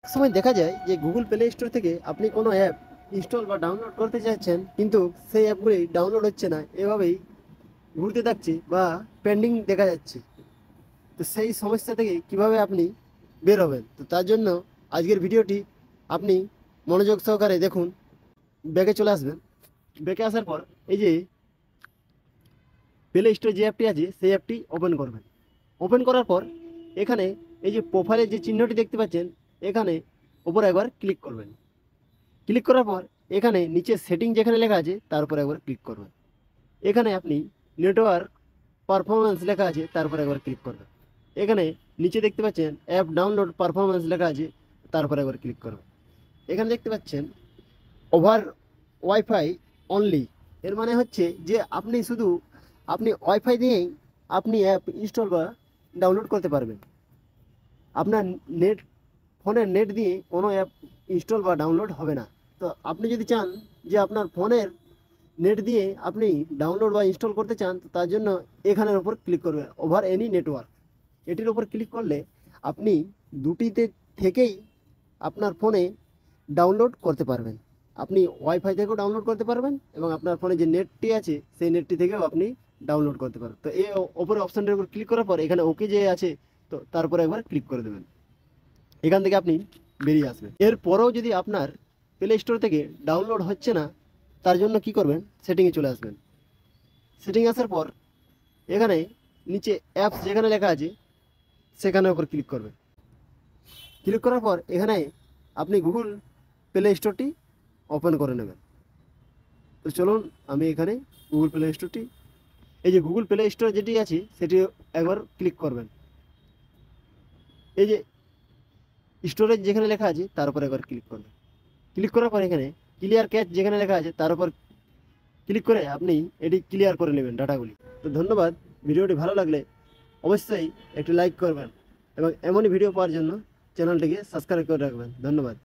সময় দেখা যায় যে গুগল প্লে স্টোর থেকে আপনি কোনো অ্যাপ ইনস্টল বা ডাউনলোড করতে চাইছেন, কিন্তু সেই অ্যাপগুলি ডাউনলোড হচ্ছে না, এভাবেই ঘুরতে থাকছে বা পেন্ডিং দেখা যাচ্ছে। তো সেই সমস্যা থেকে কিভাবে আপনি বের হবেন, তো তার জন্য আজকের ভিডিওটি আপনি মনোযোগ সহকারে দেখুন। ব্যাকে চলে আসবেন। ব্যাকে আসার পর এই যে প্লে স্টোর যে অ্যাপটি আছে সেই অ্যাপটি ওপেন করবেন। ওপেন করার পর এখানে এই যে প্রোফাইলের যে চিহ্নটি দেখতে পাচ্ছেন, এখানে ওপর একবার ক্লিক করবেন। ক্লিক করার পর এখানে নিচে সেটিং যেখানে লেখা আছে তার উপর একবার ক্লিক করবেন। এখানে আপনি নেটওয়ার্ক পারফরমেন্স লেখা আছে তার উপর একবার ক্লিক করবেন। এখানে নিচে দেখতে পাচ্ছেন অ্যাপ ডাউনলোড পারফরমেন্স লেখা আছে, তার উপর একবার ক্লিক করবেন। এখানে দেখতে পাচ্ছেন ওভার ওয়াইফাই অনলি, এর মানে হচ্ছে যে আপনি ওয়াইফাই দিয়েই আপনি অ্যাপ ইনস্টল বা ডাউনলোড করতে পারবেন। আপনার নেট ফোনের নেট দিয়ে কোনো অ্যাপ ইনস্টল বা ডাউনলোড হবে না। তো আপনি যদি চান যে আপনার ফোনের নেট দিয়ে আপনি ডাউনলোড বা ইনস্টল করতে চান, তো তার জন্য এখানের উপর ক্লিক করবেন, ওভার এনি নেটওয়ার্ক। এটির উপর ক্লিক করলে আপনি দুটিতে থেকেই আপনার ফোনে ডাউনলোড করতে পারবেন। আপনি ওয়াইফাই থেকেও ডাউনলোড করতে পারবেন এবং আপনার ফোনে যে নেটটি আছে সেই নেটটি থেকেও আপনি ডাউনলোড করতে পারবেন। তো এই ওপরে অপশানটির উপর ক্লিক করার পর এখানে ওকে যে আছে, তো তারপরে একবার ক্লিক করে দেবেন। এখান থেকে আপনি বেরিয়ে আসবেন। এরপরেও যদি আপনার প্লে স্টোর থেকে ডাউনলোড হচ্ছে না, তার জন্য কি করবেন, সেটিংয়ে চলে আসবেন। সেটিং আসার পর এখানে নিচে অ্যাপস যেখানে লেখা আছে সেখানের উপর ক্লিক করবেন। ক্লিক করার পর এখানে আপনি গুগল প্লে স্টোরটি ওপেন করে নেবেন। তো চলুন আমি এখানে গুগল প্লে স্টোরটি, এই যে গুগল প্লে স্টোর যেটি আছে সেটি একবার ক্লিক করবেন। এই যে স্টোরেজ যেখানে লেখা আছে তার উপর একবার ক্লিক করবেন। ক্লিক করার পর এখানে ক্লিয়ার ক্যাচ যেখানে লেখা আছে তার উপর ক্লিক করে আপনি এটি ক্লিয়ার করে নেবেন ডাটাগুলি। তো ধন্যবাদ। ভিডিওটি ভালো লাগলে অবশ্যই একটি লাইক করবেন এবং এমনই ভিডিও পাওয়ার জন্য চ্যানেলটিকে সাবস্ক্রাইব করে রাখবেন। ধন্যবাদ।